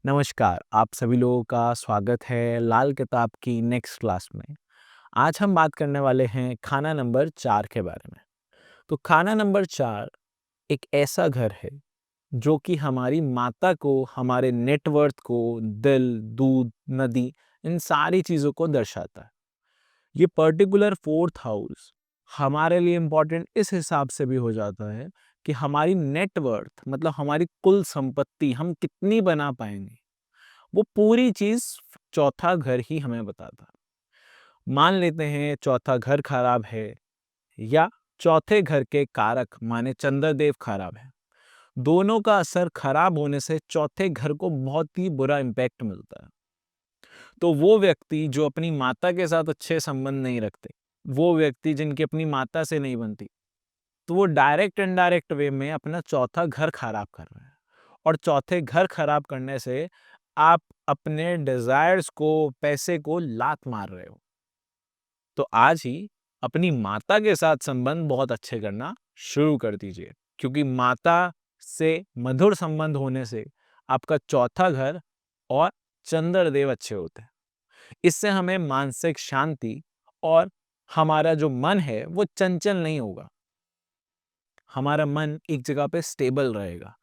नमस्कार, आप सभी लोगों का स्वागत है लाल किताब की नेक्स्ट क्लास में। आज हम बात करने वाले हैं खाना नंबर 4 के बारे में। तो खाना नंबर 4 एक ऐसा घर है जो कि हमारी माता को, हमारे नेटवर्थ को, दिल, दूध, नदी इन सारी चीज़ों को दर्शाता है। ये पर्टिकुलर 4th हाउस हमारे लिए इम्पोर्टेंट इस हिसाब से भी हो जाता है कि हमारी नेटवर्थ मतलब हमारी कुल संपत्ति हम कितनी बना पाएंगे, वो पूरी चीज़ चौथा घर ही हमें बताता है। मान लेते हैं चौथा घर खराब है या चौथे घर के कारक माने चंद्रदेव खराब है। दोनों का असर खराब होने से चौथे घर को बहुत ही बुरा इम्पैक्ट मिलता है। तो वो व्यक्ति जो अपनी माता के साथ अच्छे संबंध नहीं रखते, वो व्यक्ति जिनकी अपनी माता से नहीं बनती, तो वो डायरेक्ट इनडायरेक्ट वे में अपना चौथा घर खराब कर रहे हैं। और चौथे घर खराब करने से आप अपने डिजायर्स को, पैसे को लात मार रहे हो। तो आज ही अपनी माता के साथ संबंध बहुत अच्छे करना शुरू कर दीजिए, क्योंकि माता से मधुर संबंध होने से आपका चौथा घर और चंद्रदेव अच्छे होते हैं। इससे हमें मानसिक शांति और हमारा जो मन है वो चंचल नहीं होगा। हमारा मन एक जगह पे स्टेबल रहेगा।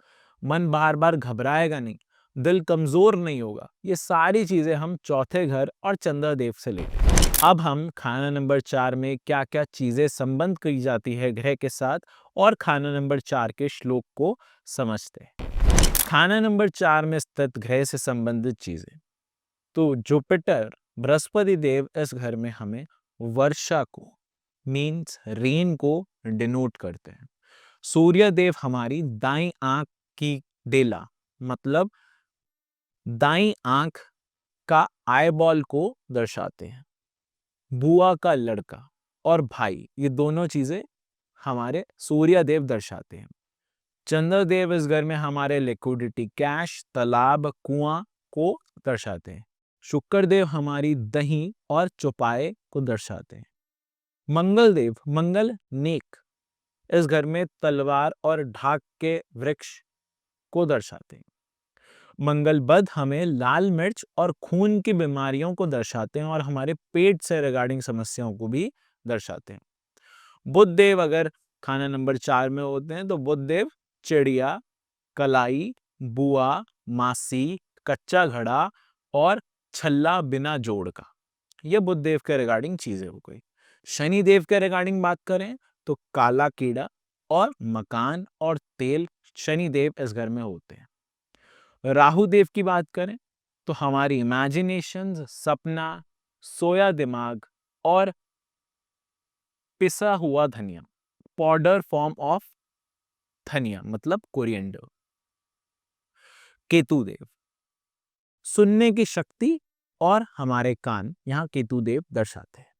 मन बार बार घबराएगा नहीं, दिल कमजोर नहीं होगा। ये सारी चीजें हम चौथे घर और चंद्रदेव से लेते हैं। अब हम खाना नंबर 4 में क्या क्या चीजें संबंध की जाती है ग्रह के साथ और खाना नंबर 4 के श्लोक को समझते हैं। खाना नंबर 4 में स्थित ग्रह से संबंधित चीजें, तो जुपिटर बृहस्पति देव इस घर में हमें वर्षा को मीन्स रेन को डिनोट करते हैं। सूर्य देव हमारी दाई आंख की डेला मतलब दाई आंख का आईबॉल को दर्शाते हैं। बुआ का लड़का और भाई, ये दोनों चीजें हमारे सूर्य देव दर्शाते हैं। चंद्रदेव इस घर में हमारे लिक्विडिटी, कैश, तालाब, कुआं को दर्शाते हैं। शुक्र देव हमारी दही और चौपाए को दर्शाते हैं। मंगल देव, मंगल नेक, इस घर में तलवार और ढाक के वृक्ष को दर्शाते हैं। मंगल बध हमें लाल मिर्च और खून की बीमारियों को दर्शाते हैं और हमारे पेट से रिगार्डिंग समस्याओं को भी दर्शाते हैं। बुध देव अगर खाना नंबर 4 में होते हैं तो बुध देव चिड़िया, कलाई, बुआ, मासी, कच्चा घड़ा और छल्ला बिना जोड़ का, यह बुध देव के रिगार्डिंग चीजें हो गई। शनि देव के रिगार्डिंग बात करें तो काला कीड़ा और मकान और तेल शनि देव इस घर में होते हैं। राहु देव की बात करें तो हमारी इमेजिनेशन, सपना, सोया दिमाग और पिसा हुआ धनिया, पाउडर फॉर्म ऑफ धनिया मतलब कोरिएंडर। केतु देव सुनने की शक्ति और हमारे कान यहां केतु देव दर्शाते हैं।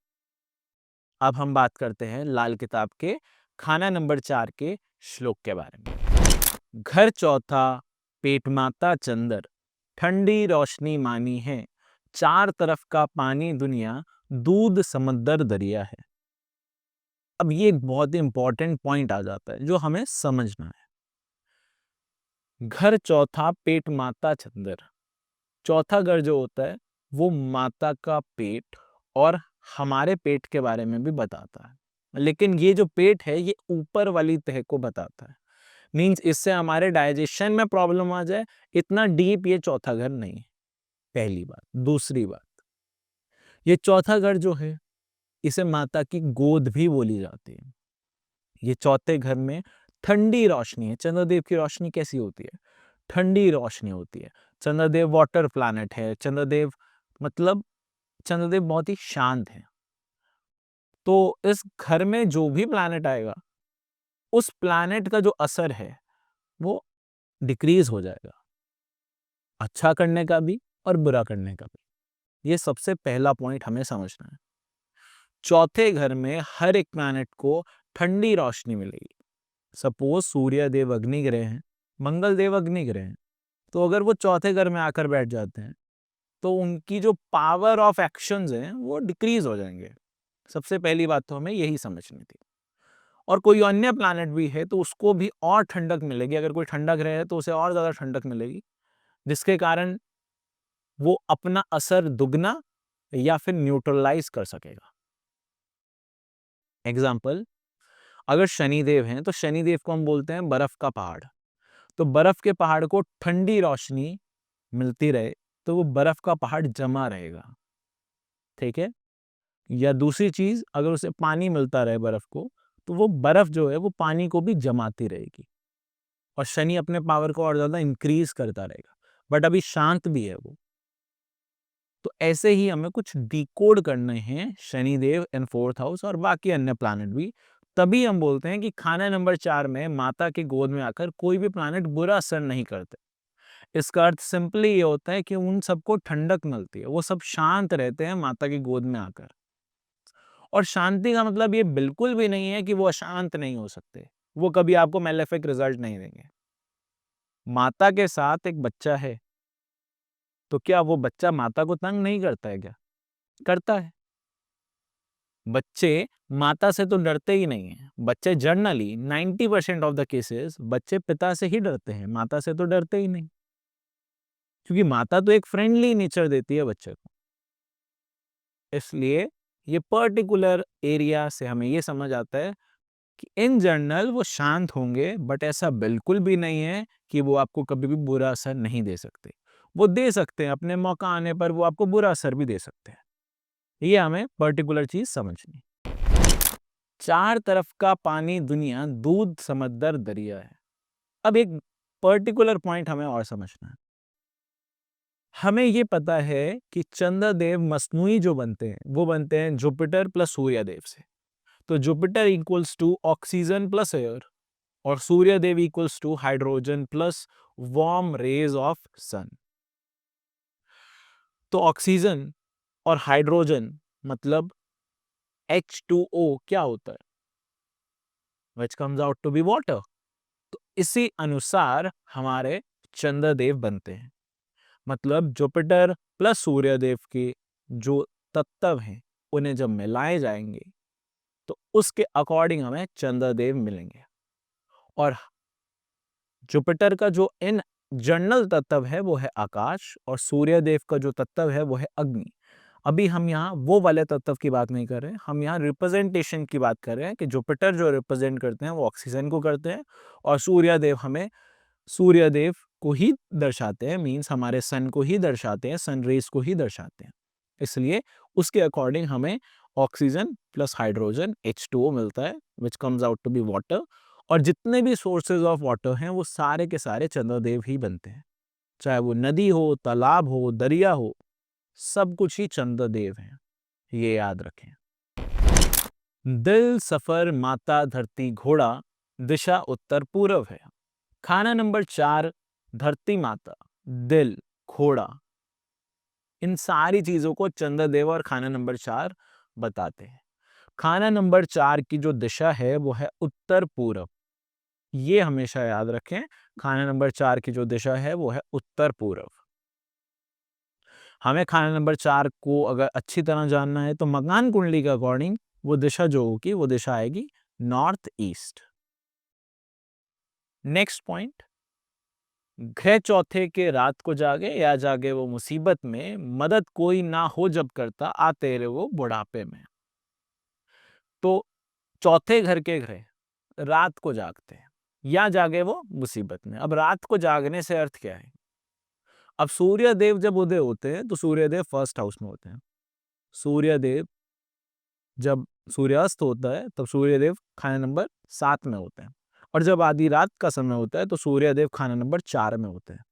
अब हम बात करते हैं लाल किताब के खाना नंबर 4 के श्लोक के बारे में। घर चौथा पेट माता चंद्र, ठंडी रोशनी मानी है, चार तरफ का पानी दुनिया, दूध समंदर दरिया है। अब ये एक बहुत ही इंपॉर्टेंट पॉइंट आ जाता है जो हमें समझना है। घर चौथा पेट माता चंद्र, चौथा घर जो होता है वो माता का पेट और हमारे पेट के बारे में भी बताता है। लेकिन ये जो पेट है ये ऊपर वाली तह को बताता है। मींस इससे हमारे डाइजेशन में प्रॉब्लम आ जाए, इतना डीप ये चौथा घर नहीं है। पहली बात। दूसरी बात, ये चौथा घर जो है इसे माता की गोद भी बोली जाती है। ये चौथे घर में ठंडी रोशनी है। चंद्रदेव की रोशनी कैसी होती है? ठंडी रोशनी होती है। चंद्रदेव वाटर प्लैनेट है। चंद्रदेव मतलब चंद्रदेव बहुत ही शांत है। तो इस घर में जो भी प्लैनेट आएगा उस प्लैनेट का जो असर है वो डिक्रीज हो जाएगा, अच्छा करने का भी और बुरा करने का भी। ये सबसे पहला पॉइंट हमें समझना है। चौथे घर में हर एक प्लैनेट को ठंडी रोशनी मिलेगी। सपोज सूर्य देव अग्नि ग्रह हैं, मंगल देव अग्नि ग्रह हैं, तो अगर वो चौथे घर में आकर बैठ जाते हैं तो उनकी जो पावर ऑफ एक्शंस हैं वो डिक्रीज हो जाएंगे। सबसे पहली बात तो हमें यही समझनी थी। और कोई अन्य प्लैनेट भी है तो उसको भी और ठंडक मिलेगी। अगर कोई ठंडा ग्रह है तो उसे और ज्यादा ठंडक मिलेगी, जिसके कारण वो अपना असर दुगना या फिर न्यूट्रलाइज कर सकेगा। एग्जाम्पल, अगर शनिदेव हैं तो शनिदेव को हम बोलते हैं बर्फ का पहाड़। तो बर्फ के पहाड़ को ठंडी रोशनी मिलती रहे तो वो बर्फ का पहाड़ जमा रहेगा, ठीक है। या दूसरी चीज, अगर उसे पानी मिलता रहे बर्फ को, तो वो बर्फ जो है वो पानी को भी जमाती रहेगी और शनि अपने पावर को और ज्यादा इंक्रीज करता रहेगा, बट अभी शांत भी है वो। तो ऐसे ही हमें कुछ डिकोड करने हैं शनिदेव इन फोर्थ हाउस और बाकी अन्य प्लैनेट भी। तभी हम बोलते हैं कि खाना नंबर 4 में माता की गोद में आकर कोई भी प्लैनेट बुरा असर नहीं करते। इसका अर्थ सिंपली ये होता है कि उन सबको ठंडक मिलती है, वो सब शांत रहते हैं माता की गोद में आकर। और शांति का मतलब ये बिल्कुल भी नहीं है कि वो अशांत नहीं हो सकते, वो कभी आपको मैलेफिक रिजल्ट नहीं देंगे। माता के साथ एक बच्चा है, तो क्या वो बच्चा माता को तंग नहीं करता है क्या? करता है। बच्चे माता से तो डरते ही नहीं है। बच्चे जनरली 90% ऑफ द केसेस बच्चे पिता से ही डरते हैं, माता से तो डरते ही नहीं, क्योंकि माता तो एक फ्रेंडली नेचर देती है बच्चे को। इसलिए ये पर्टिकुलर एरिया से हमें ये समझ आता है कि इन जनरल वो शांत होंगे, बट ऐसा बिल्कुल भी नहीं है कि वो आपको कभी भी बुरा असर नहीं दे सकते। वो दे सकते हैं, अपने मौका आने पर वो आपको बुरा असर भी दे सकते हैं। ये हमें पर्टिकुलर चीज समझनी। चार तरफ का पानी दुनिया दूध समंदर दरिया है। अब एक पर्टिकुलर पॉइंट हमें और समझना है। हमें ये पता है कि चंद्रदेव मसनूई जो बनते हैं वो बनते हैं जुपिटर प्लस सूर्यदेव से। तो Jupiter equals to oxygen plus air और Suryadev equals to hydrogen plus warm rays of sun. तो ऑक्सीजन और हाइड्रोजन मतलब H2O क्या होता है? Which comes out to be water. तो इसी अनुसार हमारे चंद्रदेव बनते हैं। मतलब जुपिटर प्लस सूर्यदेव के जो तत्व हैं उन्हें जब मिलाए जाएंगे तो उसके अकॉर्डिंग हमें चंद्रदेव मिलेंगे। और जुपिटर का जो इन जनरल तत्व है वो है आकाश और सूर्यदेव का जो तत्व है वो है अग्नि। अभी हम यहाँ वो वाले तत्व की बात नहीं कर रहे हैं, हम यहाँ रिप्रेजेंटेशन की बात कर रहे हैं कि जुपिटर जो रिप्रेजेंट करते हैं वो ऑक्सीजन को करते हैं और सूर्यदेव हमें सूर्यदेव को ही दर्शाते हैं, मींस हमारे सन को ही दर्शाते हैं, सन रेज को ही दर्शाते हैं। इसलिए उसके अकॉर्डिंग हमें ऑक्सीजन प्लस हाइड्रोजन H2O मिलता है which comes out to be water. और जितने भी सोर्सेज ऑफ वाटर हैं वो सारे के सारे चंद्रदेव ही बनते हैं, चाहे वो नदी हो, तालाब हो, दरिया हो, सब कुछ ही चंद्रदेव हैं। ये याद रखें। दिल सफर माता धरती घोड़ा, दिशा उत्तर पूर्व है। खाना नंबर 4, धरती माता, दिल, घोड़ा, इन सारी चीजों को चंद्रदेव और खाना नंबर 4 बताते हैं। खाना नंबर 4 की जो दिशा है वो है उत्तर पूर्व। ये हमेशा याद रखें, खाना नंबर 4 की जो दिशा है वो है उत्तर पूर्व। हमें खाना नंबर 4 को अगर अच्छी तरह जानना है तो मकान कुंडली के अकॉर्डिंग वो दिशा जो होगी वो दिशा आएगी नॉर्थ ईस्ट। नेक्स्ट पॉइंट, ग्रह चौथे के रात को जागे या जागे वो मुसीबत में, मदद कोई ना हो जब करता, आ तेरे वो बुढ़ापे में। तो चौथे घर के ग्रह रात को जागते हैं या जागे वो मुसीबत में। अब रात को जागने से अर्थ क्या है? अब सूर्यदेव जब उदय होते हैं तो सूर्यदेव फर्स्ट हाउस में होते हैं। सूर्यदेव जब सूर्यास्त होता है तब सूर्यदेव खाना नंबर 7 में होते हैं और जब आधी रात का समय होता है तो सूर्यदेव खाना नंबर 4 में होते हैं।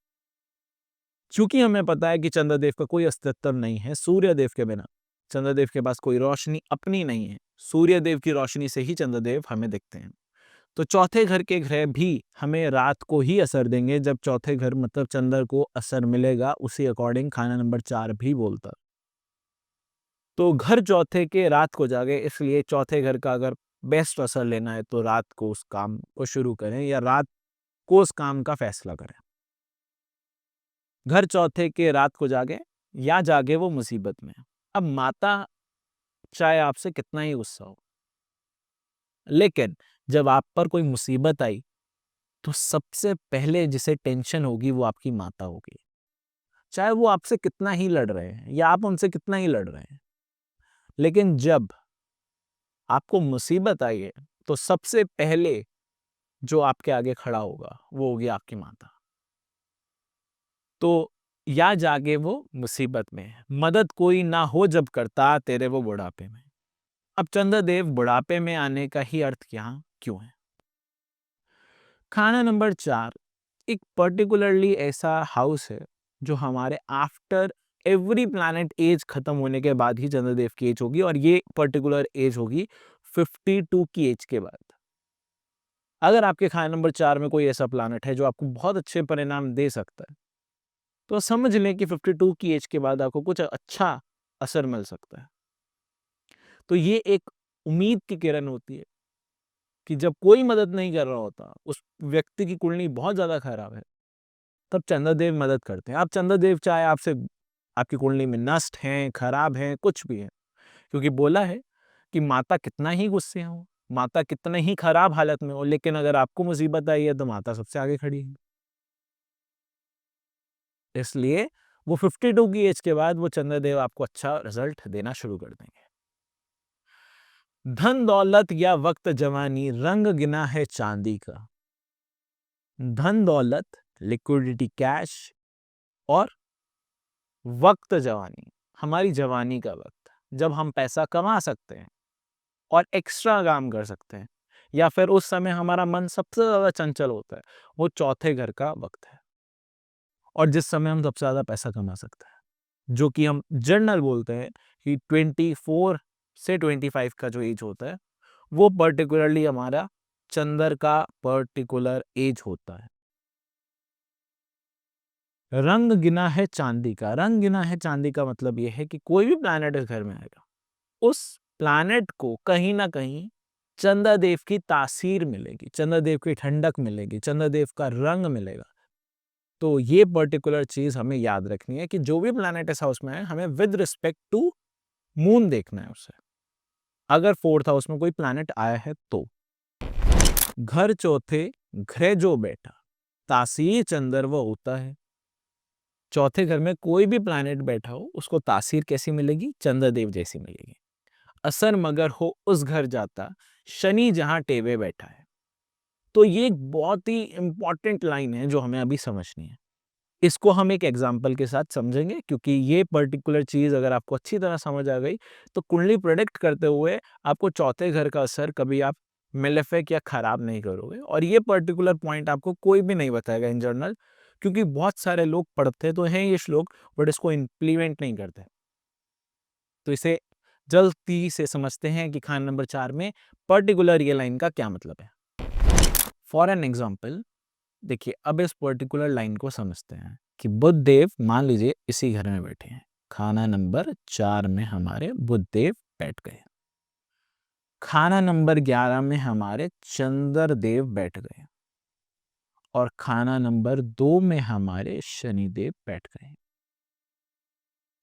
क्योंकि हमें पता है कि चंद्रदेव का कोई अस्तित्व नहीं है सूर्यदेव के बिना, चंद्रदेव के पास कोई रोशनी अपनी नहीं है, सूर्यदेव की रोशनी से ही चंद्रदेव हमें दिखते हैं। तो चौथे घर के ग्रह भी हमें रात को ही असर देंगे, जब चौथे घर मतलब चंद्र को असर मिलेगा उसी अकॉर्डिंग खाना नंबर 4 भी बोलता। तो घर चौथे के रात को जागे, इसलिए चौथे घर का अगर बेस्ट असर लेना है तो रात को उस काम को शुरू करें या रात को उस काम का फैसला करें। घर चौथे के रात को जागे या जागे वो मुसीबत में। अब माता चाहे आपसे कितना ही गुस्सा हो, लेकिन जब आप पर कोई मुसीबत आई तो सबसे पहले जिसे टेंशन होगी वो आपकी माता होगी। चाहे वो आपसे कितना ही लड़ रहे हैं या आप उनसे कितना ही लड़ रहे हैं, लेकिन जब आपको मुसीबत आई है तो सबसे पहले जो आपके आगे खड़ा होगा वो होगी आपकी माता। तो या जागे वो मुसीबत में, मदद कोई ना हो जब करता तेरे वो बुढ़ापे में। अब चंद्रदेव बुढ़ापे में आने का ही अर्थ यहाँ क्यों है? खाना नंबर 4 एक पर्टिकुलरली ऐसा हाउस है जो हमारे आफ्टर एवरी प्लैनेट एज खत्म होने के बाद ही चंद्रदेव की एज होगी, और ये पर्टिकुलर एज होगी 52 की एज के बाद। अगर आपके खाना नंबर 4 में कोई ऐसा प्लैनेट है जो आपको बहुत अच्छे परिणाम दे सकता है, तो समझ लें कि 52 की एज के बाद आपको कुछ अच्छा असर मिल सकता है। तो ये एक उम्मीद की किरण होती है कि जब कोई मदद नहीं कर रहा होता, उस व्यक्ति की कुंडली बहुत ज्यादा खराब है, तब चंद्रदेव मदद करते हैं। अब चंद्रदेव चाहे आपसे आपकी कुंडली में नष्ट हैं, खराब हैं, कुछ भी है, क्योंकि बोला है कि माता कितना ही गुस्से हो, माता कितना ही खराब हालत में हो, लेकिन अगर आपको मुसीबत आई है तो माता सबसे आगे खड़ी है। इसलिए वो 52 की एज के बाद वो चंद्रदेव आपको अच्छा रिजल्ट देना शुरू कर देंगे। धन दौलत या वक्त जवानी रंग गिना है चांदी का। धन दौलत, लिक्विडिटी कैश, और वक्त जवानी, हमारी जवानी का वक्त, जब हम पैसा कमा सकते हैं और एक्स्ट्रा काम कर सकते हैं, या फिर उस समय हमारा मन सबसे ज्यादा चंचल होता है, वो चौथे घर का वक्त है। और जिस समय हम सबसे ज्यादा पैसा कमा सकते हैं, जो कि हम जनरल बोलते हैं कि 24 से 25 का जो एज होता है, वो पर्टिकुलरली हमारा चंद्र का पर्टिकुलर एज होता है। रंग गिना है चांदी का। रंग गिना है चांदी का मतलब यह है कि कोई भी प्लैनेट इस घर में आएगा, उस प्लैनेट को कहीं ना कहीं चंद्रदेव की तासीर मिलेगी, चंद्रदेव की ठंडक मिलेगी, चंद्रदेव का रंग मिलेगा। तो ये पर्टिकुलर चीज हमें याद रखनी है कि जो भी प्लैनेट इस हाउस में है, हमें विद रिस्पेक्ट टू मून देखना है उसे। अगर 4th हाउस में कोई प्लैनेट आया है तो घर चौथे घरे जो बैठा, तासीर चंद्र वो होता है। चौथे घर में कोई भी प्लैनेट बैठा हो, उसको तासीर कैसी मिलेगी? चंद्रदेव जैसी मिलेगी। असर मगर हो उस घर जाता, शनि जहां टेवे बैठा है। तो ये एक बहुत ही इंपॉर्टेंट लाइन है जो हमें अभी समझनी है। इसको हम एक एग्जाम्पल के साथ समझेंगे, क्योंकि ये पर्टिकुलर चीज अगर आपको अच्छी तरह समझ आ गई तो कुंडली प्रेडिक्ट करते हुए आपको चौथे घर का असर कभी आप मेलेफिक या खराब नहीं करोगे। और ये पर्टिकुलर पॉइंट आपको कोई भी नहीं बताएगा इन जनरल, क्योंकि बहुत सारे लोग पढ़ते तो हैं ये श्लोक, बट इसको इम्प्लीमेंट नहीं करते। तो इसे जल्दी से समझते हैं कि खान नंबर 4 में पर्टिकुलर ये लाइन का क्या मतलब है। फॉर एन एग्जाम्पल, देखिए अब इस पर्टिकुलर लाइन को समझते हैं कि बुधदेव मान लीजिए इसी घर में बैठे हैं। खाना नंबर 4 में हमारे बुधदेव बैठ गए। खाना नंबर 11 में हमारे चंद्रदेव बैठ गए, और खाना नंबर 2 में हमारे शनिदेव बैठ गए।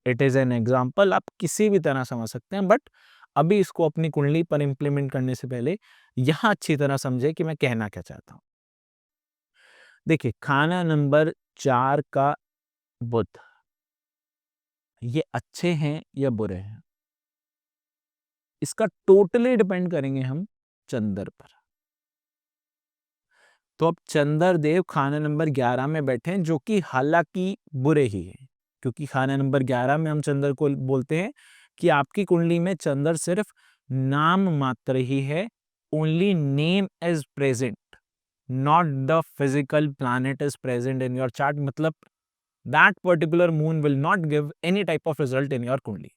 इट इज एन एग्जाम्पल, आप किसी भी तरह समझ सकते हैं, बट अभी इसको अपनी कुंडली पर इंप्लीमेंट करने से पहले यहां अच्छी तरह समझे कि मैं कहना क्या चाहता हूं। देखिए खाना नंबर 4 का बुध, ये अच्छे हैं या बुरे हैं, इसका टोटली डिपेंड करेंगे हम चंद्र पर। तो अब चंद्रदेव खाना नंबर 11 में बैठे हैं, जो कि हालांकि बुरे ही हैं, क्योंकि खाना नंबर 11 में हम चंद्र को बोलते हैं कि आपकी कुंडली में चंद्र सिर्फ नाम मात्र ही है, only name is present, not the physical planet is present in your chart. मतलब that particular moon will not give any type of result in your kundli.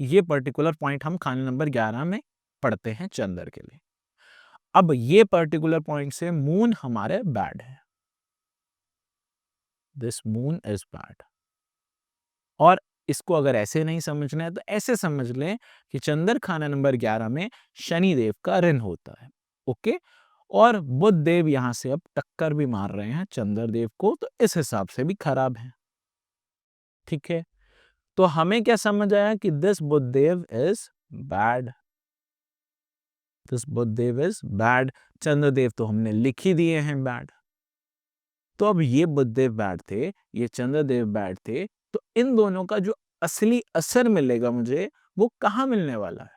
ये पर्टिकुलर पॉइंट हम खाने नंबर 11 में पढ़ते हैं चंद्र के लिए। अब ये पर्टिकुलर पॉइंट से मून हमारे बैड है, दिस मून इज बैड। और इसको अगर ऐसे नहीं समझना है तो ऐसे समझ लें कि चंद्र खाना नंबर 11 में शनि देव का ऋण होता है। ओके, और बुध देव यहां से अब टक्कर भी मार रहे हैं चंद्र देव को, तो इस हिसाब से भी खराब है। ठीक है, तो हमें क्या समझ आया कि this Budhdev is bad, this Budhdev is bad. Chandradev तो हमने लिख ही दिए हैं बैड। तो अब ये बुधदेव बैड थे, ये चंद्रदेव बैड थे, तो इन दोनों का जो असली असर मिलेगा मुझे, वो कहाँ मिलने वाला है?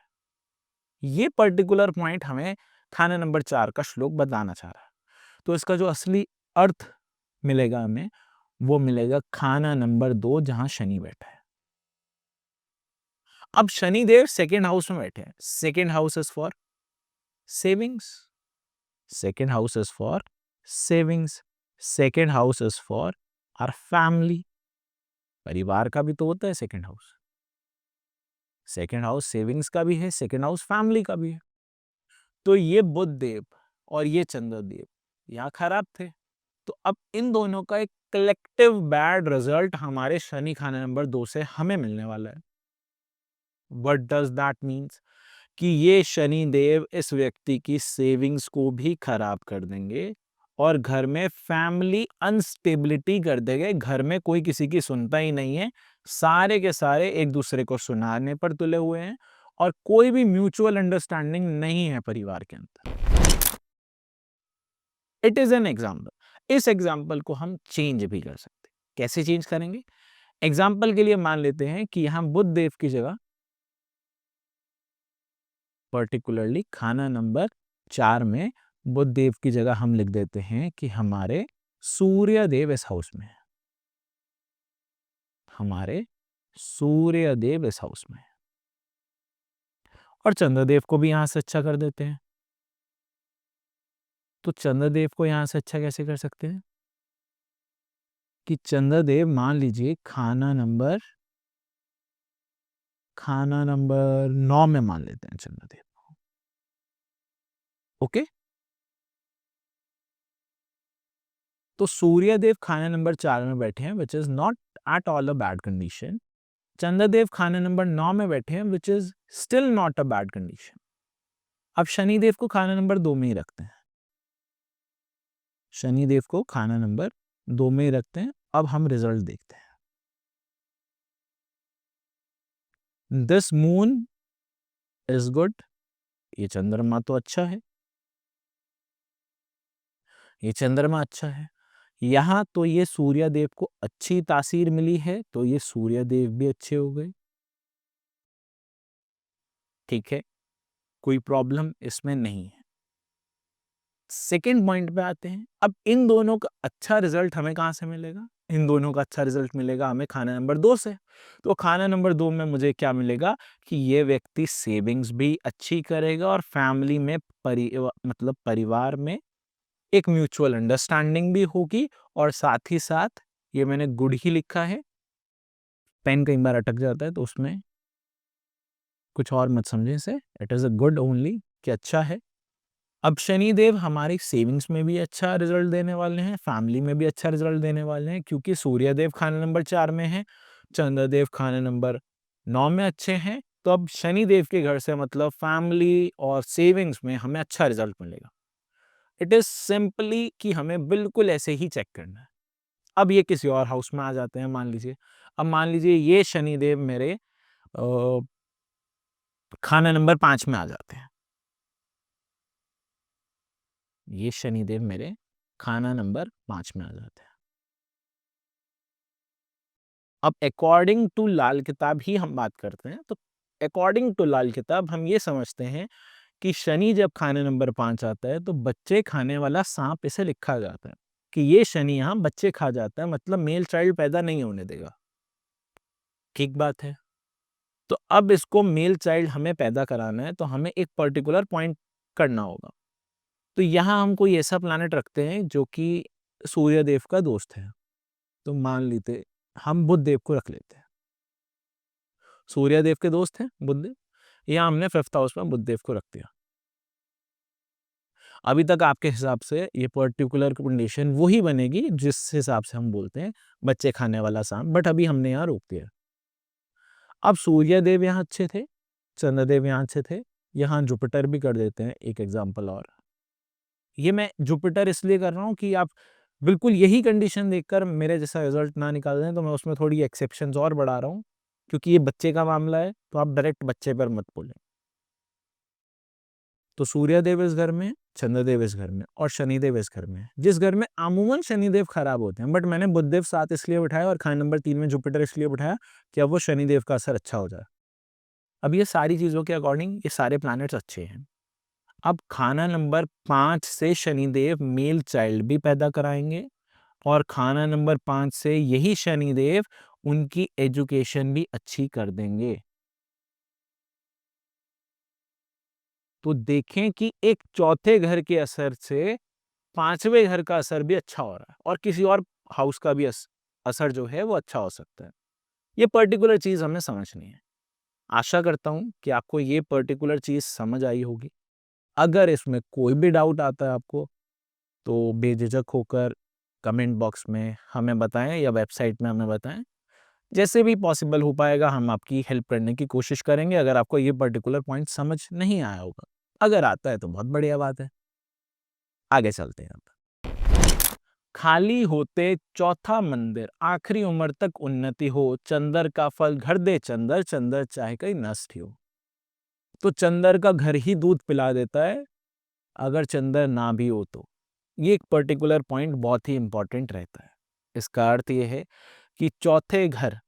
ये पर्टिकुलर पॉइंट हमें खाना नंबर 4 का श्लोक बताना चाह रहा है। तो इसका जो असली अर्थ मिलेगा हमें, वो मिलेगा खाना नंबर 2 जहां शनि बैठा है। अब शनि देव सेकेंड हाउस में बैठे हैं। Second house is for savings, second house is for savings, second house is for our family. परिवार का भी तो होता है second house. Second house savings का भी है, सेकेंड हाउस फैमिली का भी है। तो ये बुध देव और ये चंद्र देव यहाँ खराब थे। तो अब इन दोनों का एक कलेक्टिव बैड रिजल्ट हमारे शनि खाने नंबर 2 से हमें मिलने वाला है। What does that means? कि ये शनि देव इस व्यक्ति की सेविंग्स को भी खराब कर देंगे और घर में फैमिली अनस्टेबिलिटी कर देंगे। घर में कोई किसी की सुनता ही नहीं है, सारे के सारे एक दूसरे को सुनाने पर तुले हुए हैं और कोई भी म्यूचुअल अंडरस्टैंडिंग नहीं है परिवार के अंदर। It is an example. इस एग्जाम्पल को हम चेंज भी कर सकते हैं। कैसे चेंज करेंगे? एग्जाम्पल के लिए मान लेते हैं कि यहां बुध देव की जगह पर्टिकुलरली खाना नंबर 4 में बुध देव की जगह हम लिख देते हैं कि हमारे सूर्य देव इस हाउस में है। हमारे सूर्य देव इस हाउस में है और चंद्रदेव को भी यहां से अच्छा कर देते हैं। तो चंद्रदेव को यहां से अच्छा कैसे कर सकते हैं? कि चंद्रदेव मान लीजिए खाना नंबर 9 में मान लेते हैं चंद्रदेव। ओके, तो सूर्यदेव खाने नंबर 4 में बैठे हैं, which is not at all a bad condition. Chandradev खाने नंबर 9 में बैठे हैं, which is still not a bad condition. अब शनिदेव को खाना नंबर 2 में ही रखते हैं। शनिदेव को खाना नंबर 2 में ही रखते हैं। अब हम रिजल्ट देखते हैं। This moon is good. ये चंद्रमा तो अच्छा है, ये चंद्रमा अच्छा है। यहां तो ये सूर्यदेव को अच्छी तासीर मिली है, तो ये सूर्यदेव भी अच्छे हो गए। ठीक है, कोई प्रॉब्लम इसमें नहीं है। सेकेंड पॉइंट पे आते हैं। अब इन दोनों का अच्छा रिजल्ट हमें कहां से मिलेगा? इन दोनों का अच्छा रिजल्ट मिलेगा हमें खाना नंबर 2 से। तो खाना नंबर 2 में मुझे क्या मिलेगा? कि ये व्यक्ति सेविंग्स भी अच्छी करेगा और फैमिली में मतलब परिवार में एक म्यूचुअल अंडरस्टैंडिंग भी होगी। और साथ ही साथ ये मैंने गुड ही लिखा है, पेन कई बार अटक जाता है तो उसमें कुछ और मत समझे इसे। It is a good only, कि अच्छा है। अब शनिदेव हमारी सेविंग्स में भी अच्छा रिजल्ट देने वाले हैं, फैमिली में भी अच्छा रिजल्ट देने वाले हैं, क्योंकि सूर्यदेव खाने नंबर 4 में है, चंद्रदेव खाने नंबर 9 में अच्छे हैं। तो अब शनिदेव के घर से मतलब फैमिली और सेविंग्स में हमें अच्छा रिजल्ट मिलेगा। इट इज सिंपली कि हमें बिल्कुल ऐसे ही चेक करना है। अब ये किसी और हाउस में आ जाते हैं। मान लीजिए, अब मान लीजिए ये शनिदेव मेरे खाना नंबर 5 में आ जाते हैं। ये शनिदेव मेरे खाना नंबर 5 में आ जाते हैं। अब अकॉर्डिंग टू लाल किताब ही हम बात करते हैं। तो अकॉर्डिंग टू लाल किताब हम ये समझते हैं कि शनि जब खाने नंबर 5 आता है तो बच्चे खाने वाला सांप इसे लिखा जाता है कि ये शनि यहाँ बच्चे खा जाता है, मतलब मेल चाइल्ड पैदा नहीं होने देगा। ठीक बात है। तो अब इसको मेल चाइल्ड हमें पैदा कराना है तो हमें एक पर्टिकुलर पॉइंट करना होगा। तो यहाँ हम कोई ऐसा प्लैनेट रखते हैं जो कि सूर्यदेव का दोस्त है। तो मान लेते हम बुध देव को रख लेते हैं। सूर्यदेव के दोस्त हैं बुध देव। यहाँ हमने 5th हाउस में बुध देव को रख दिया। अभी तक आपके हिसाब से ये पर्टिकुलर कंडीशन वही बनेगी जिस हिसाब से हम बोलते हैं बच्चे खाने वाला सांप, बट अभी हमने यहाँ रोक दिया। अब सूर्यदेव यहाँ अच्छे थे, चंद्रदेव यहाँ अच्छे थे, यहाँ जुपिटर भी कर देते हैं एक एग्जाम्पल और। ये मैं जुपिटर इसलिए कर रहा हूँ कि आप बिल्कुल यही कंडीशन देखकर मेरे जैसा रिजल्ट ना निकाल दें, तो मैं उसमें थोड़ी एक्सेप्शंस और बढ़ा रहा हूँ, क्योंकि ये बच्चे का मामला है तो आप डायरेक्ट बच्चे पर मत बोलें। तो सूर्यदेव इस घर में, चंद्रदेव इस घर में और शनिदेव इस घर में है, जिस घर में अमूमन शनिदेव खराब होते हैं, बट मैंने बुधदेव 7 इसलिए बिठाया और खाना नंबर 3 में जुपिटर इसलिए बिठाया कि अब वो शनिदेव का असर अच्छा हो जाए। अब ये सारी चीज़ों के अकॉर्डिंग ये सारे प्लैनेट्स अच्छे हैं। अब खाना नंबर 5 से शनिदेव मेल चाइल्ड भी पैदा कराएँगे और खाना नंबर 5 से यही शनिदेव उनकी एजुकेशन भी अच्छी कर देंगे। तो देखें कि एक चौथे घर के असर से 5वें घर का असर भी अच्छा हो रहा है और किसी और हाउस का भी असर जो है वो अच्छा हो सकता है। ये पर्टिकुलर चीज़ हमें समझनी है। आशा करता हूँ कि आपको ये पर्टिकुलर चीज़ समझ आई होगी। अगर इसमें कोई भी डाउट आता है आपको, तो बेझिझक होकर कमेंट बॉक्स में हमें बताएँ या वेबसाइट में हमें बताएँ। जैसे भी पॉसिबल हो पाएगा हम आपकी हेल्प करने की कोशिश करेंगे अगर आपको ये पर्टिकुलर पॉइंट समझ नहीं आया होगा। अगर आता है तो बहुत बढ़िया बात है। आगे चलते हैं अब। खाली होते चौथा मंदिर, आखिरी उम्र तक उन्नति हो, चंदर का फल घर दे चंदर, चंदर चाहे कहीं नष्ट हो। तो चंदर का घर ही दूध पिला देता है, अगर चंदर ना भी हो तो। ये एक पर्टिकुलर पॉइंट बहुत ही इंपॉर्टेंट रहता है। इसका अर्थ ये है कि चौथे घर,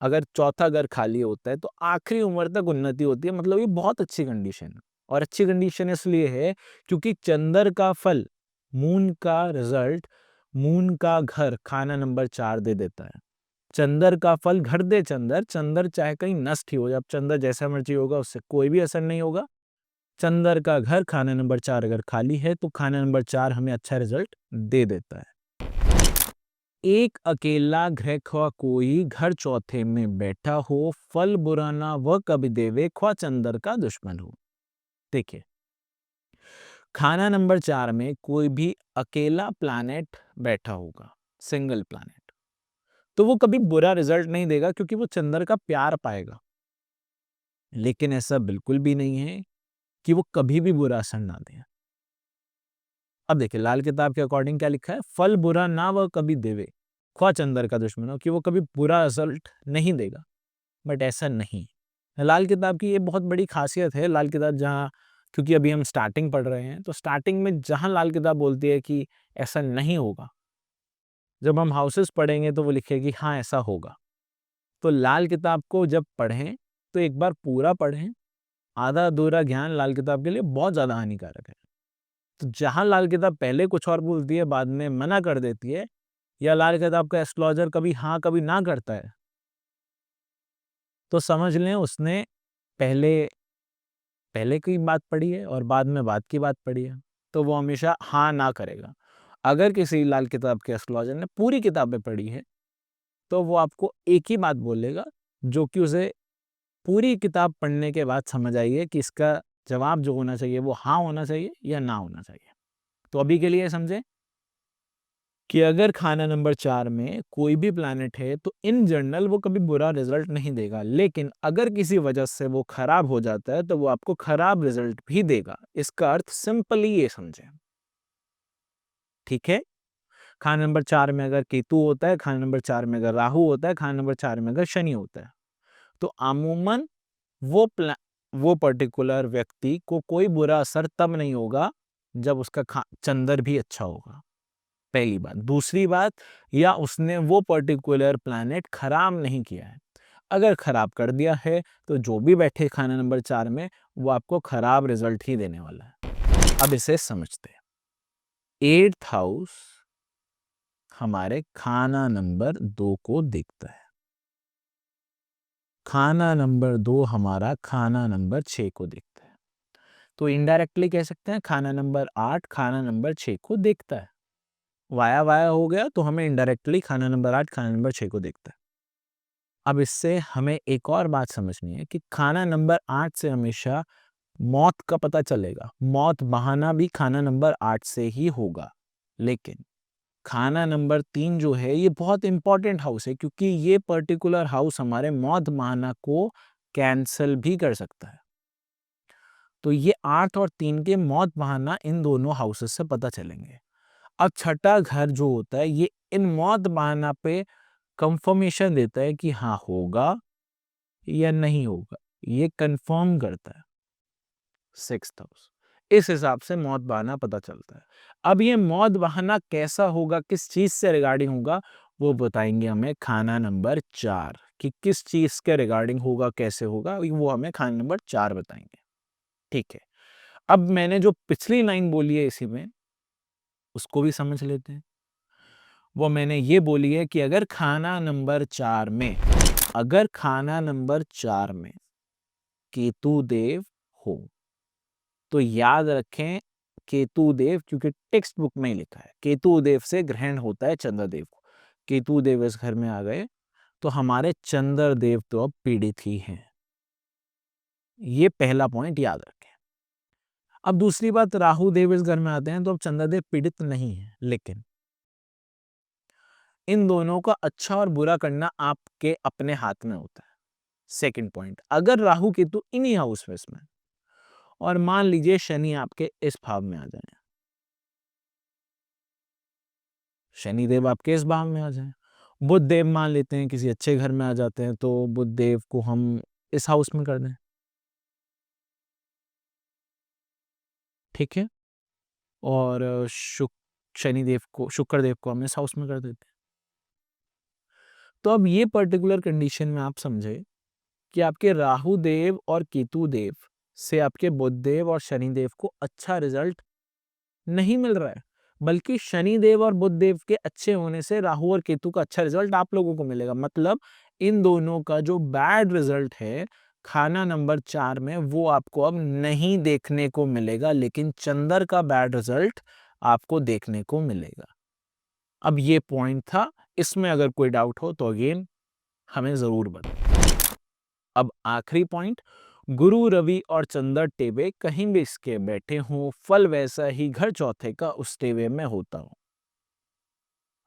अगर चौथा घर खाली होता है तो आखिरी उम्र तक उन्नति होती है, मतलब ये बहुत अच्छी कंडीशन है। और अच्छी कंडीशन इसलिए है क्योंकि चंदर का फल, मून का रिजल्ट, मून का घर खाना नंबर 4 दे देता है। चंदर का फल घर दे चंदर, चंदर चाहे कहीं नष्ट ही हो जाए, अब चंदर जैसा मर्जी होगा उससे कोई भी असर नहीं होगा। चंदर का घर खाना नंबर 4 अगर खाली है तो खाना नंबर 4 हमें अच्छा रिजल्ट दे देता है। एक अकेला ग्रह ख्वा कोई घर चौथे में बैठा हो, फल बुरा ना वह कभी देवे, ख्वा चंदर का दुश्मन हो। देखिए, खाना नंबर 4 में कोई भी अकेला प्लैनेट बैठा होगा, सिंगल प्लैनेट, तो वो कभी बुरा रिजल्ट नहीं देगा क्योंकि वो चंद्र का प्यार पाएगा। लेकिन ऐसा बिल्कुल भी नहीं है कि वो कभी भी बुरा असर ना दे। अब देखिए, लाल किताब के अकॉर्डिंग क्या लिखा है, फल बुरा ना वह कभी देवे, ख्वा चंदर का दुश्मन हो, कि वो कभी बुरा रिजल्ट नहीं देगा। बट ऐसा नहीं, लाल किताब की ये बहुत बड़ी खासियत है। लाल किताब जहाँ, क्योंकि अभी हम स्टार्टिंग पढ़ रहे हैं, तो स्टार्टिंग में जहाँ लाल किताब बोलती है कि ऐसा नहीं होगा, जब हम हाउसेस पढ़ेंगे तो वो लिखेगी हाँ ऐसा होगा। तो लाल किताब को जब पढ़ें तो एक बार पूरा पढ़ें, आधा अधूरा ज्ञान लाल किताब के लिए बहुत ज़्यादा हानिकारक है। तो जहाँ लाल किताब पहले कुछ और बोलती है, बाद में मना कर देती है, या लाल किताब का एस्ट्रोलॉजर कभी हाँ कभी ना करता है, तो समझ लें उसने पहले पहले की बात पढ़ी है और बाद में बाद की बात पढ़ी है, तो वो हमेशा हाँ ना करेगा। अगर किसी लाल किताब के एस्ट्रोलॉजर ने पूरी किताबें पढ़ी है, तो वो आपको एक ही बात बोलेगा, जो कि उसे पूरी किताब पढ़ने के बाद समझ आई है कि इसका जवाब जो होना चाहिए वो हाँ होना चाहिए या ना होना चाहिए। तो अभी के लिए समझें कि अगर खाना नंबर 4 में कोई भी प्लैनेट है तो इन जनरल वो कभी बुरा रिजल्ट नहीं देगा, लेकिन अगर किसी वजह से वो खराब हो जाता है तो वो आपको खराब रिजल्ट भी देगा। इसका अर्थ सिंपली ये समझें, ठीक है? खाना नंबर 4 में अगर केतु होता है, खाना नंबर 4 में अगर राहु होता है, खाना नंबर 4 में अगर शनि होता है, तो अमूमन वो वो पर्टिकुलर व्यक्ति को कोई बुरा असर तब नहीं होगा जब उसका चंद्र भी अच्छा होगा, पहली बात। दूसरी बात, या उसने वो पर्टिकुलर प्लैनेट खराब नहीं किया है। अगर खराब कर दिया है तो जो भी बैठे खाना नंबर 4 में वो आपको खराब रिजल्ट ही देने वाला है। अब इसे समझते हैं। 8th हाउस हमारे खाना नंबर 2 को देखता है, खाना नंबर 2 हमारा खाना नंबर 6 को देखता है। तो इनडायरेक्टली कह सकते हैं खाना नंबर 8 खाना नंबर 6 को देखता है। वाया वाया हो गया तो हमें इनडायरेक्टली खाना नंबर 8 खाना नंबर 6 को देखता है। अब इससे हमें एक और बात समझनी है कि खाना नंबर 8 से हमेशा मौत का पता चलेगा। मौत बहाना भी खाना नंबर 8 से ही होगा। लेकिन खाना नंबर 3 जो है ये बहुत इंपॉर्टेंट हाउस है, क्योंकि ये पर्टिकुलर हाउस हमारे मौत बहाना को कैंसल भी कर सकता है। तो ये 8 और 3 के मौत बहाना इन दोनों हाउसेस से पता चलेंगे। अब छठा घर जो होता है ये इन मौत बहाना पे कंफर्मेशन देता है कि हाँ होगा या नहीं होगा, ये कंफर्म करता है। 6th हाउस, इस हिसाब से मौत बहाना पता चलता है। अब ये मौत बहाना कैसा होगा, किस चीज़ से रिगार्डिंग होगा, वो बताएँगे हमें खाना नंबर 4 कि किस चीज़ के रिगार्डिंग होगा, कैसे होगा, वो हमें खाना नंबर 4 बताएँगे। ठीक है। अब मैंने जो पिछली लाइन बोली है इसी में, उसको भी समझ लेते हैं। वो मैंने ये बोली है कि अगर खाना नंबर 4 में केतु देव हो, तो याद रखें केतु देव, क्योंकि टेक्स्ट बुक में ही लिखा है केतु देव से ग्रहण होता है चंद्रदेव को। केतु देव इस घर में आ गए तो हमारे चंद्रदेव तो अब पीड़ित ही हैं। ये पहला पॉइंट याद रखें। अब दूसरी बात, राहु देव इस घर में आते हैं तो अब चंद्रदेव पीड़ित नहीं है, लेकिन इन दोनों का अच्छा और बुरा करना आपके अपने हाथ में होता है। सेकंड पॉइंट, अगर राहु केतु इन्हीं हाउस में और मान लीजिए शनि आपके इस भाव में आ जाए, शनि देव आपके इस भाव में आ जाए, बुध देव मान लेते हैं किसी अच्छे घर में आ जाते हैं, तो बुध देव को हम इस हाउस में कर दें, ठीक है, और शुक्र देव को हम इस हाउस में कर देते हैं। तो अब ये पर्टिकुलर कंडीशन में आप समझे कि आपके राहु देव और केतु देव से आपके बुध देव और शनि देव को अच्छा रिजल्ट नहीं मिल रहा है, बल्कि शनि देव और बुध देव के अच्छे होने से राहु और केतु का अच्छा रिजल्ट आप लोगों को मिलेगा। मतलब इन दोनों का जो बैड रिजल्ट है खाना नंबर 4 में, वो आपको अब नहीं देखने को मिलेगा, लेकिन चंद्र का बैड रिजल्ट आपको देखने को मिलेगा। अब ये पॉइंट था, इसमें अगर कोई डाउट हो तो अगेन हमें जरूर बताएं। अब आखिरी पॉइंट, गुरु रवि और चंद्र टेवे कहीं भी इसके बैठे हों, फल वैसा ही घर चौथे का उस टेवे में होता हो।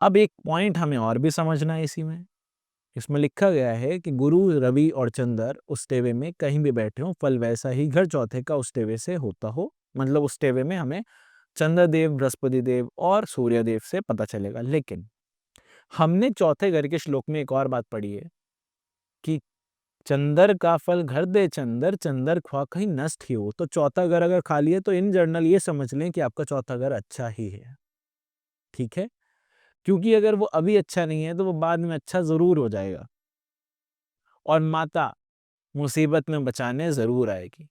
अब एक पॉइंट हमें और भी समझना है इसी में, इसमें लिखा गया है कि गुरु रवि और चंद्र उस टेवे में कहीं भी बैठे हों, फल वैसा ही घर चौथे का उस टेवे से होता हो। मतलब उस टेवे में हमें चंद्रदेव, बृहस्पति देव और सूर्य देव से पता चलेगा। लेकिन हमने चौथे घर के श्लोक में एक और बात पढ़ी है कि चंद्र का फल घर दे चंद्र, चंद्र ख्वा कहीं नष्ट ही हो। तो चौथा घर अगर खाली है तो इन जनरल ये समझ लें कि आपका चौथा घर अच्छा ही है, ठीक है, क्योंकि अगर वो अभी अच्छा नहीं है तो वो बाद में अच्छा जरूर हो जाएगा और माता मुसीबत में बचाने जरूर आएगी।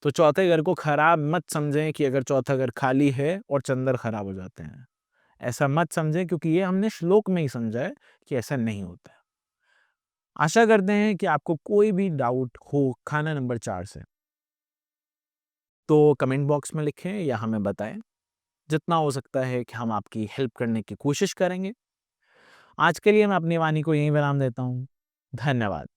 तो चौथे घर को खराब मत समझें कि अगर चौथा घर खाली है और चंद्र खराब हो जाते हैं, ऐसा मत समझें, क्योंकि ये हमने श्लोक में ही समझा है कि ऐसा नहीं होता है। आशा करते हैं कि आपको कोई भी डाउट हो खाना नंबर 4 से तो कमेंट बॉक्स में लिखें या हमें बताएं। जितना हो सकता है कि हम आपकी हेल्प करने की कोशिश करेंगे। आज के लिए मैं अपनी वाणी को यहीं विराम देता हूँ। धन्यवाद।